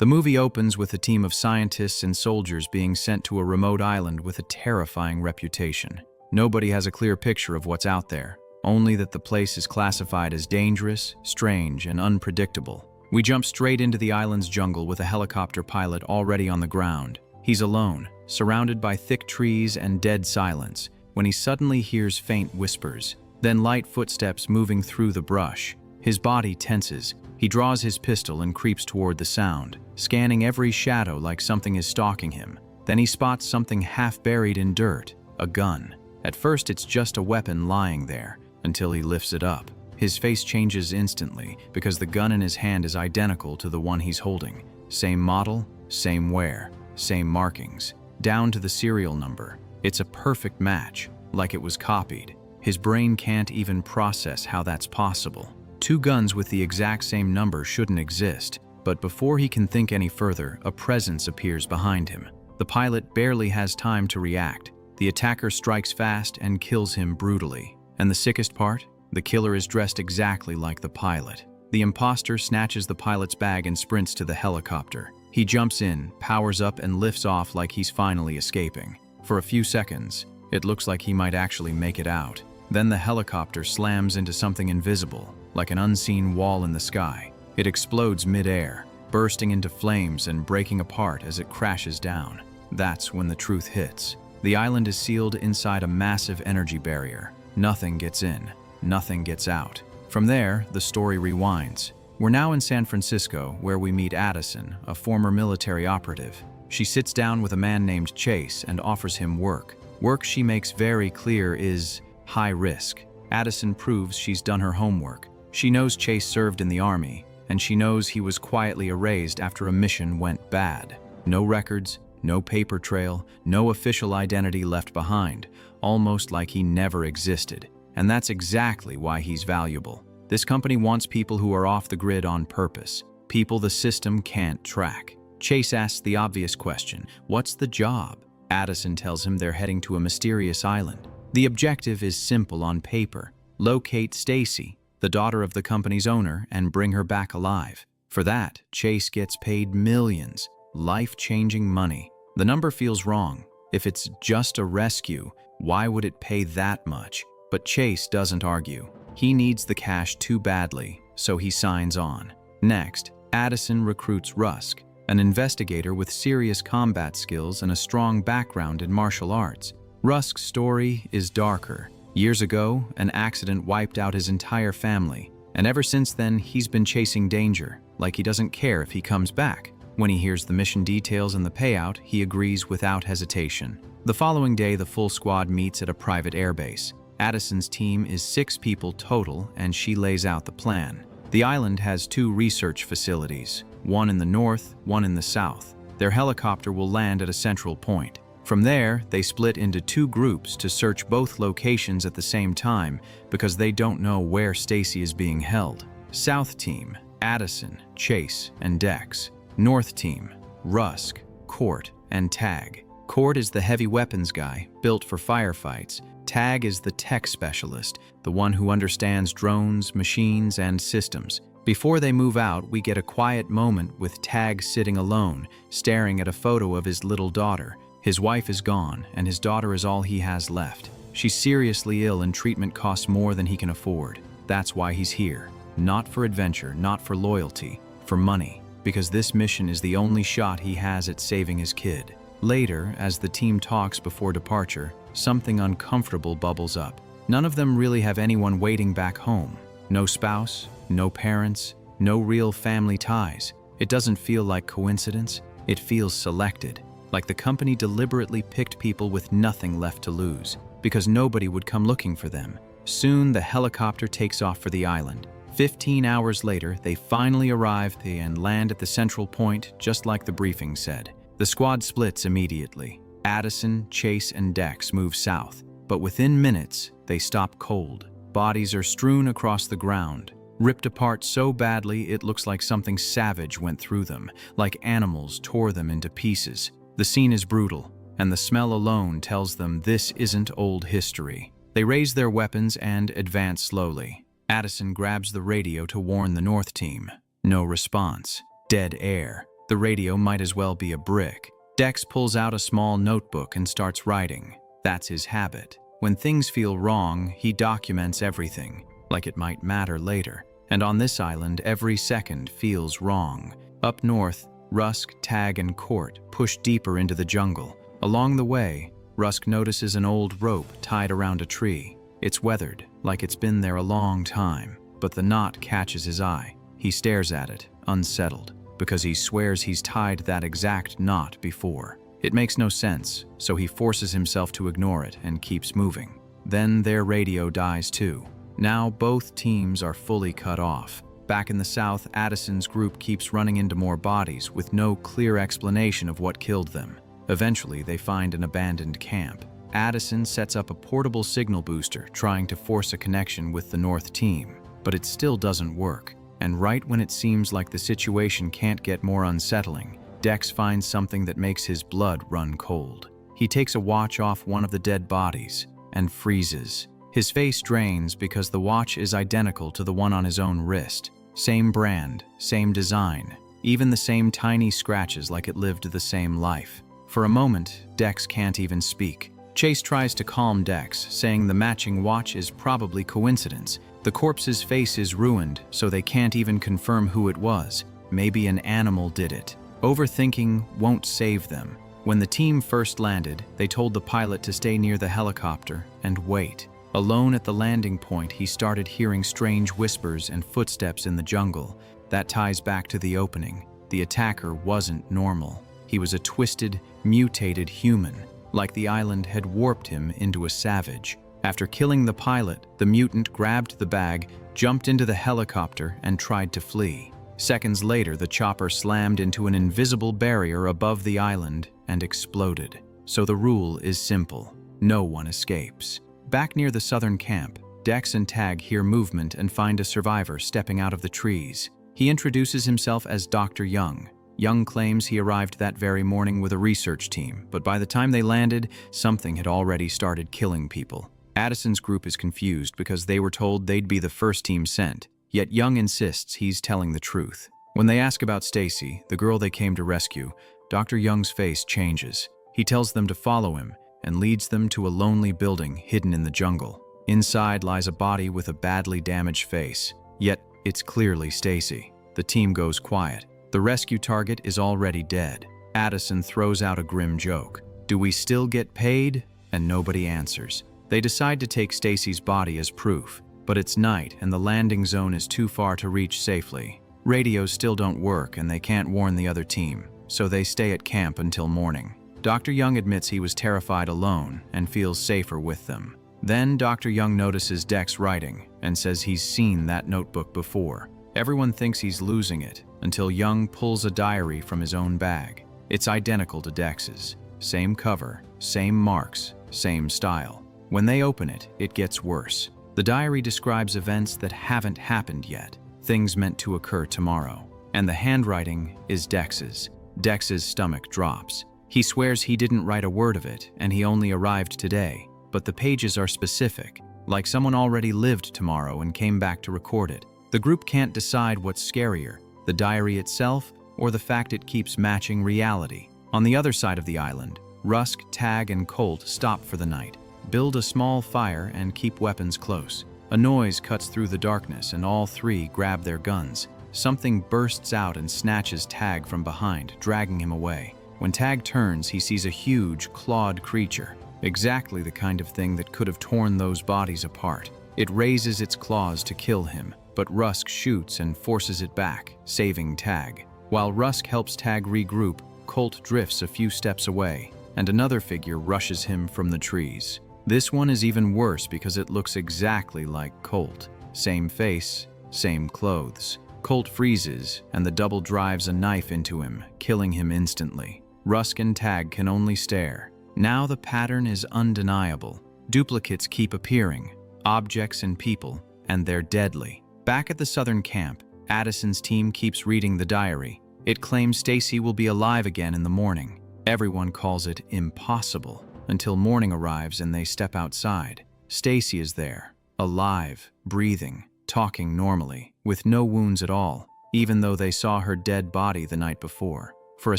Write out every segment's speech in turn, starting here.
The movie opens with a team of scientists and soldiers being sent to a remote island with a terrifying reputation. Nobody has a clear picture of what's out there, only that the place is classified as dangerous, strange, and unpredictable. We jump straight into the island's jungle with a helicopter pilot already on the ground. He's alone, surrounded by thick trees and dead silence, when he suddenly hears faint whispers, then light footsteps moving through the brush. His body tenses. He draws his pistol and creeps toward the sound, scanning every shadow like something is stalking him. Then he spots something half buried in dirt, a gun. At first it's just a weapon lying there, until he lifts it up. His face changes instantly because the gun in his hand is identical to the one he's holding. Same model, same wear, same markings, down to the serial number. It's a perfect match, like it was copied. His brain can't even process how that's possible. Two guns with the exact same number shouldn't exist, but before he can think any further, a presence appears behind him. The pilot barely has time to react. The attacker strikes fast and kills him brutally. And the sickest part? The killer is dressed exactly like the pilot. The imposter snatches the pilot's bag and sprints to the helicopter. He jumps in, powers up, and lifts off like he's finally escaping. For a few seconds, it looks like he might actually make it out. Then the helicopter slams into something invisible, like an unseen wall in the sky. It explodes mid-air, bursting into flames and breaking apart as it crashes down. That's when the truth hits. The island is sealed inside a massive energy barrier. Nothing gets in, nothing gets out. From there, the story rewinds. We're now in San Francisco, where we meet Addison, a former military operative. She sits down with a man named Chase and offers him work. Work she makes very clear is high risk. Addison proves she's done her homework. She knows Chase served in the army, and she knows he was quietly erased after a mission went bad. No records, no paper trail, no official identity left behind, almost like he never existed. And that's exactly why he's valuable. This company wants people who are off the grid on purpose, people the system can't track. Chase asks the obvious question, what's the job? Addison tells him they're heading to a mysterious island. The objective is simple on paper: locate Stacy, the daughter of the company's owner, and bring her back alive. For that, Chase gets paid millions, life-changing money. The number feels wrong. If it's just a rescue, why would it pay that much? But Chase doesn't argue. He needs the cash too badly, so he signs on. Next, Addison recruits Rusk, an investigator with serious combat skills and a strong background in martial arts. Rusk's story is darker. Years ago, an accident wiped out his entire family, and ever since then, he's been chasing danger, like he doesn't care if he comes back. When he hears the mission details and the payout, he agrees without hesitation. The following day, the full squad meets at a private airbase. Addison's team is 6 people total, and she lays out the plan. The island has 2 research facilities, one in the north, one in the south. Their helicopter will land at a central point. From there, they split into 2 groups to search both locations at the same time because they don't know where Stacy is being held. South team, Addison, Chase, and Dex. North team, Rusk, Court, and Tag. Court is the heavy weapons guy, built for firefights. Tag is the tech specialist, the one who understands drones, machines, and systems. Before they move out, we get a quiet moment with Tag sitting alone, staring at a photo of his little daughter. His wife is gone, and his daughter is all he has left. She's seriously ill, and treatment costs more than he can afford. That's why he's here. Not for adventure, not for loyalty, for money. Because this mission is the only shot he has at saving his kid. Later, as the team talks before departure, something uncomfortable bubbles up. None of them really have anyone waiting back home. No spouse, no parents, no real family ties. It doesn't feel like coincidence. It feels selected. Like the company deliberately picked people with nothing left to lose, because nobody would come looking for them. Soon, the helicopter takes off for the island. 15 hours later, they finally arrive and land at the central point, just like the briefing said. The squad splits immediately. Addison, Chase, and Dex move south, but within minutes, they stop cold. Bodies are strewn across the ground, ripped apart so badly it looks like something savage went through them, like animals tore them into pieces. The scene is brutal, and the smell alone tells them this isn't old history. They raise their weapons and advance slowly. Addison grabs the radio to warn the North team. No response. Dead air. The radio might as well be a brick. Dex pulls out a small notebook and starts writing. That's his habit. When things feel wrong, he documents everything, like it might matter later. And on this island, every second feels wrong. Up north, Rusk, Tag, and Court push deeper into the jungle. Along the way, Rusk notices an old rope tied around a tree. It's weathered, like it's been there a long time, but the knot catches his eye. He stares at it, unsettled, because he swears he's tied that exact knot before. It makes no sense, so he forces himself to ignore it and keeps moving. Then their radio dies too. Now both teams are fully cut off. Back in the south, Addison's group keeps running into more bodies with no clear explanation of what killed them. Eventually, they find an abandoned camp. Addison sets up a portable signal booster, trying to force a connection with the north team, but it still doesn't work. And right when it seems like the situation can't get more unsettling, Dex finds something that makes his blood run cold. He takes a watch off one of the dead bodies and freezes. His face drains because the watch is identical to the one on his own wrist. Same brand, same design, even the same tiny scratches like it lived the same life. For a moment, Dex can't even speak. Chase tries to calm Dex, saying the matching watch is probably coincidence. The corpse's face is ruined, so they can't even confirm who it was. Maybe an animal did it. Overthinking won't save them. When the team first landed, they told the pilot to stay near the helicopter and wait. Alone at the landing point, he started hearing strange whispers and footsteps in the jungle. That ties back to the opening. The attacker wasn't normal. He was a twisted, mutated human, like the island had warped him into a savage. After killing the pilot, the mutant grabbed the bag, jumped into the helicopter, and tried to flee. Seconds later, the chopper slammed into an invisible barrier above the island and exploded. So the rule is simple: no one escapes. Back near the southern camp, Dex and Tag hear movement and find a survivor stepping out of the trees. He introduces himself as Dr. Young. Young claims he arrived that very morning with a research team, but by the time they landed, something had already started killing people. Addison's group is confused because they were told they'd be the first team sent, yet Young insists he's telling the truth. When they ask about Stacy, the girl they came to rescue, Dr. Young's face changes. He tells them to follow him and leads them to a lonely building hidden in the jungle. Inside lies a body with a badly damaged face, yet it's clearly Stacy. The team goes quiet. The rescue target is already dead. Addison throws out a grim joke. "Do we still get paid?" And nobody answers. They decide to take Stacy's body as proof, but it's night and the landing zone is too far to reach safely. Radios still don't work and they can't warn the other team, so they stay at camp until morning. Dr. Young admits he was terrified alone and feels safer with them. Then Dr. Young notices Dex writing and says he's seen that notebook before. Everyone thinks he's losing it until Young pulls a diary from his own bag. It's identical to Dex's. Same cover, same marks, same style. When they open it, it gets worse. The diary describes events that haven't happened yet, things meant to occur tomorrow. And the handwriting is Dex's. Dex's stomach drops. He swears he didn't write a word of it and he only arrived today, but the pages are specific, like someone already lived tomorrow and came back to record it. The group can't decide what's scarier, the diary itself or the fact it keeps matching reality. On the other side of the island, Rusk, Tag, and Colt stop for the night, build a small fire, and keep weapons close. A noise cuts through the darkness and all three grab their guns. Something bursts out and snatches Tag from behind, dragging him away. When Tag turns, he sees a huge, clawed creature, exactly the kind of thing that could have torn those bodies apart. It raises its claws to kill him, but Rusk shoots and forces it back, saving Tag. While Rusk helps Tag regroup, Colt drifts a few steps away, and another figure rushes him from the trees. This one is even worse because it looks exactly like Colt. Same face, same clothes. Colt freezes, and the double drives a knife into him, killing him instantly. Rusk and Tag can only stare. Now the pattern is undeniable. Duplicates keep appearing, objects and people, and they're deadly. Back at the southern camp, Addison's team keeps reading the diary. It claims Stacy will be alive again in the morning. Everyone calls it impossible, until morning arrives and they step outside. Stacy is there, alive, breathing, talking normally, with no wounds at all, even though they saw her dead body the night before. For a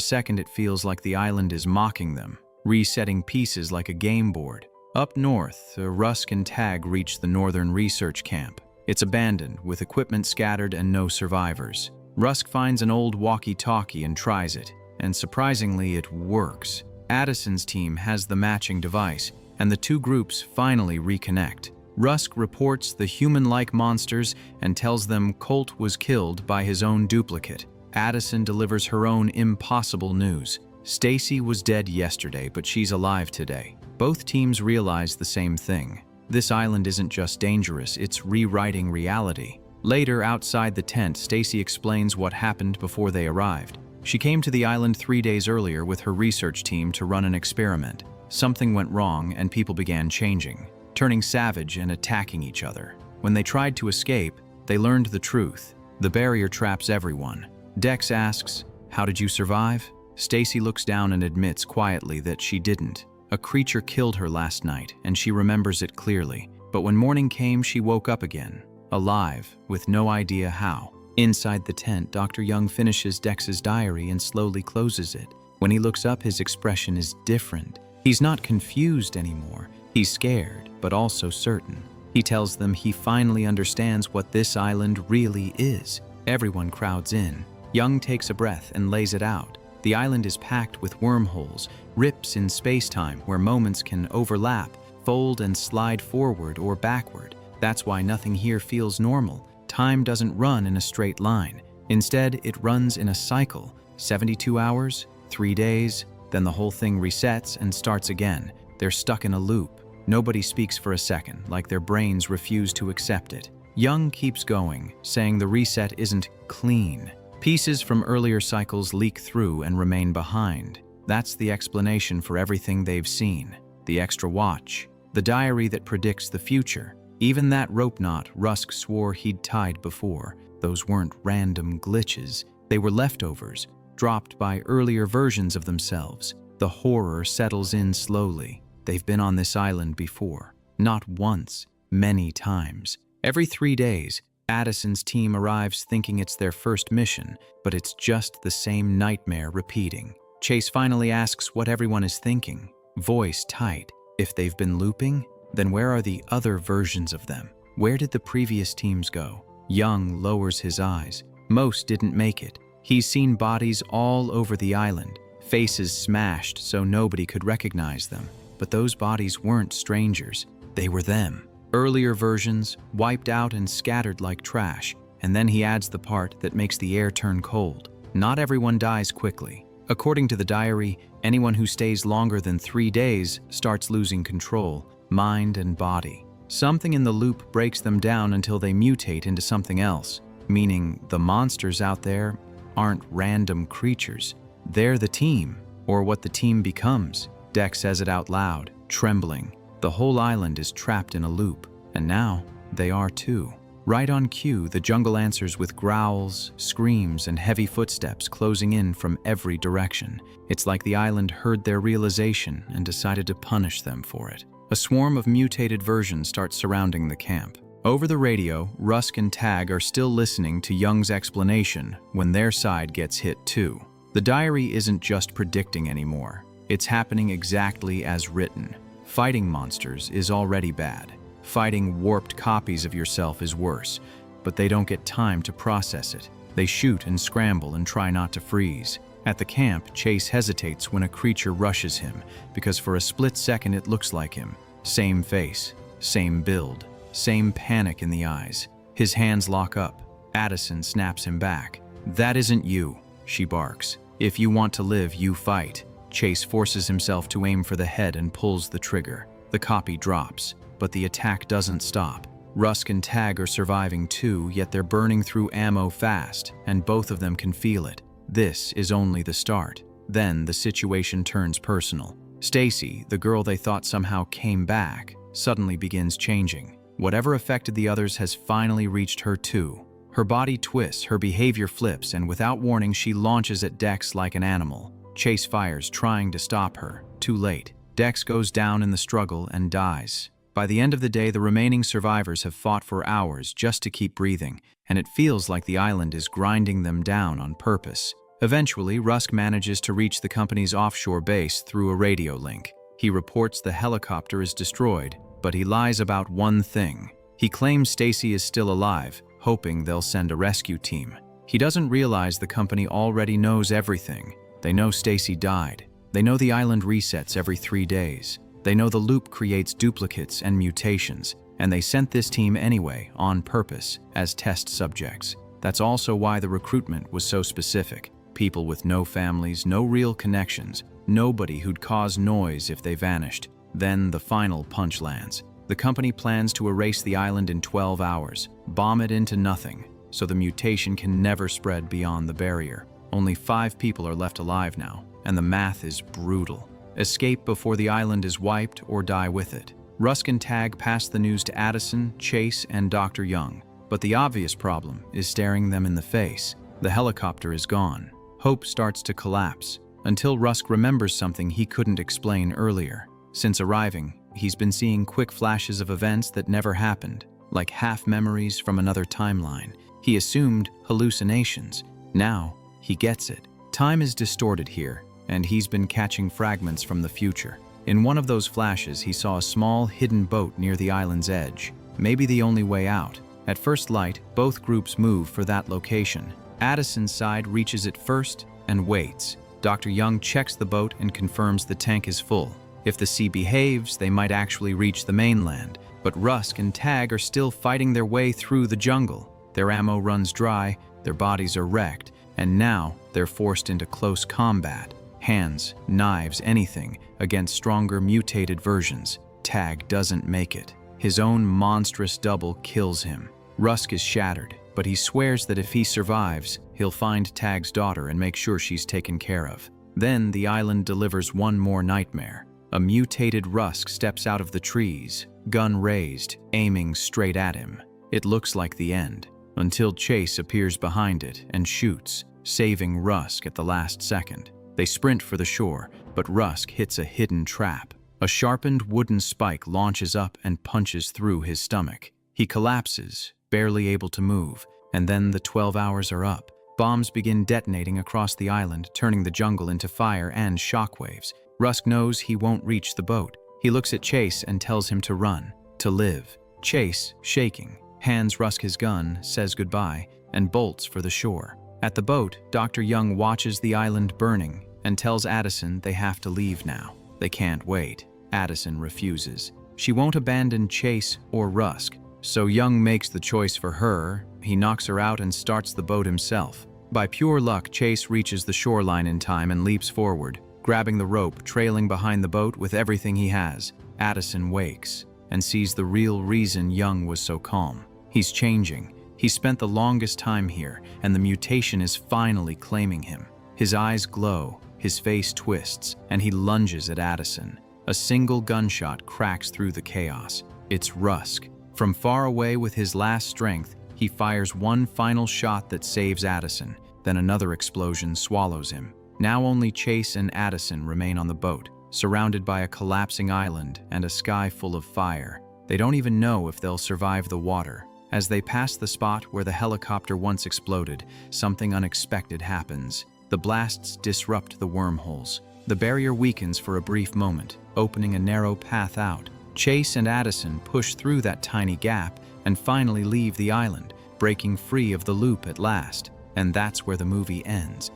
second it feels like the island is mocking them, resetting pieces like a game board. Up north, Rusk and Tag reach the northern research camp. It's abandoned, with equipment scattered and no survivors. Rusk finds an old walkie-talkie and tries it, and surprisingly it works. Addison's team has the matching device, and the two groups finally reconnect. Rusk reports the human-like monsters and tells them Colt was killed by his own duplicate. Addison delivers her own impossible news. Stacy was dead yesterday, but she's alive today. Both teams realize the same thing. This island isn't just dangerous, it's rewriting reality. Later, outside the tent, Stacy explains what happened before they arrived. She came to the island 3 days earlier with her research team to run an experiment. Something went wrong and people began changing, turning savage and attacking each other. When they tried to escape, they learned the truth. The barrier traps everyone. Dex asks, "How did you survive?" Stacy looks down and admits quietly that she didn't. A creature killed her last night, and she remembers it clearly. But when morning came, she woke up again, alive, with no idea how. Inside the tent, Dr. Young finishes Dex's diary and slowly closes it. When he looks up, his expression is different. He's not confused anymore. He's scared, but also certain. He tells them he finally understands what this island really is. Everyone crowds in. Young takes a breath and lays it out. The island is packed with wormholes, rips in space-time where moments can overlap, fold and slide forward or backward. That's why nothing here feels normal. Time doesn't run in a straight line. Instead, it runs in a cycle. 72 hours, 3 days, then the whole thing resets and starts again. They're stuck in a loop. Nobody speaks for a second, like their brains refuse to accept it. Young keeps going, saying the reset isn't clean. Pieces from earlier cycles leak through and remain behind. That's the explanation for everything they've seen. The extra watch, the diary that predicts the future. Even that rope knot Rusk swore he'd tied before. Those weren't random glitches. They were leftovers, dropped by earlier versions of themselves. The horror settles in slowly. They've been on this island before. Not once, many times. Every 3 days, Addison's team arrives thinking it's their first mission, but it's just the same nightmare repeating. Chase finally asks what everyone is thinking, voice tight. If they've been looping, then where are the other versions of them? Where did the previous teams go? Young lowers his eyes. Most didn't make it. He's seen bodies all over the island, faces smashed so nobody could recognize them. But those bodies weren't strangers. They were them. Earlier versions, wiped out and scattered like trash. And then he adds the part that makes the air turn cold. Not everyone dies quickly. According to the diary, anyone who stays longer than 3 days starts losing control, mind and body. Something in the loop breaks them down until they mutate into something else, meaning the monsters out there aren't random creatures. They're the team, or what the team becomes. Dex says it out loud, trembling. The whole island is trapped in a loop, and now they are too. Right on cue, the jungle answers with growls, screams, and heavy footsteps closing in from every direction. It's like the island heard their realization and decided to punish them for it. A swarm of mutated versions starts surrounding the camp. Over the radio, Rusk and Tag are still listening to Young's explanation when their side gets hit too. The diary isn't just predicting anymore. It's happening exactly as written. Fighting monsters is already bad. Fighting warped copies of yourself is worse, but they don't get time to process it. They shoot and scramble and try not to freeze. At the camp, Chase hesitates when a creature rushes him, because for a split second it looks like him. Same face, same build, same panic in the eyes. His hands lock up. Addison snaps him back. "That isn't you," she barks. "If you want to live, you fight." Chase forces himself to aim for the head and pulls the trigger. The copy drops, but the attack doesn't stop. Rusk and Tag are surviving too, yet they're burning through ammo fast, and both of them can feel it. This is only the start. Then the situation turns personal. Stacy, the girl they thought somehow came back, suddenly begins changing. Whatever affected the others has finally reached her too. Her body twists, her behavior flips, and without warning she launches at Dex like an animal. Chase fires, trying to stop her. Too late. Dex goes down in the struggle and dies. By the end of the day, the remaining survivors have fought for hours just to keep breathing, and it feels like the island is grinding them down on purpose. Eventually, Rusk manages to reach the company's offshore base through a radio link. He reports the helicopter is destroyed, but he lies about one thing. He claims Stacy is still alive, hoping they'll send a rescue team. He doesn't realize the company already knows everything. They know Stacy died. They know the island resets every 3 days. They know the loop creates duplicates and mutations, and they sent this team anyway, on purpose, as test subjects. That's also why the recruitment was so specific. People with no families, no real connections, nobody who'd cause noise if they vanished. Then the final punch lands. The company plans to erase the island in 12 hours, bomb it into nothing, so the mutation can never spread beyond the barrier. Only 5 people are left alive now, and the math is brutal. Escape before the island is wiped or die with it. Rusk and Tag pass the news to Addison, Chase, and Dr. Young, but the obvious problem is staring them in the face. The helicopter is gone. Hope starts to collapse, until Rusk remembers something he couldn't explain earlier. Since arriving, he's been seeing quick flashes of events that never happened, like half-memories from another timeline. He assumed hallucinations. Now, he gets it. Time is distorted here, and he's been catching fragments from the future. In one of those flashes, he saw a small, hidden boat near the island's edge, maybe the only way out. At first light, both groups move for that location. Addison's side reaches it first and waits. Dr. Young checks the boat and confirms the tank is full. If the sea behaves, they might actually reach the mainland, but Rusk and Tag are still fighting their way through the jungle. Their ammo runs dry, their bodies are wrecked, and now they're forced into close combat. Hands, knives, anything, against stronger mutated versions. Tag doesn't make it. His own monstrous double kills him. Rusk is shattered, but he swears that if he survives, he'll find Tag's daughter and make sure she's taken care of. Then the island delivers one more nightmare. A mutated Rusk steps out of the trees, gun raised, aiming straight at him. It looks like the end, until Chase appears behind it and shoots, saving Rusk at the last second. They sprint for the shore, but Rusk hits a hidden trap. A sharpened wooden spike launches up and punches through his stomach. He collapses, barely able to move, and then the 12 hours are up. Bombs begin detonating across the island, turning the jungle into fire and shockwaves. Rusk knows he won't reach the boat. He looks at Chase and tells him to run, to live. Chase, shaking, hands Rusk his gun, says goodbye, and bolts for the shore. At the boat, Dr. Young watches the island burning and tells Addison they have to leave now. They can't wait. Addison refuses. She won't abandon Chase or Rusk, so Young makes the choice for her. He knocks her out and starts the boat himself. By pure luck, Chase reaches the shoreline in time and leaps forward, grabbing the rope, trailing behind the boat with everything he has. Addison wakes and sees the real reason Young was so calm. He's changing. He spent the longest time here, and the mutation is finally claiming him. His eyes glow, his face twists, and he lunges at Addison. A single gunshot cracks through the chaos. It's Rusk. From far away with his last strength, he fires one final shot that saves Addison. Then another explosion swallows him. Now only Chase and Addison remain on the boat, surrounded by a collapsing island and a sky full of fire. They don't even know if they'll survive the water. As they pass the spot where the helicopter once exploded, something unexpected happens. The blasts disrupt the wormholes. The barrier weakens for a brief moment, opening a narrow path out. Chase and Addison push through that tiny gap and finally leave the island, breaking free of the loop at last. And that's where the movie ends.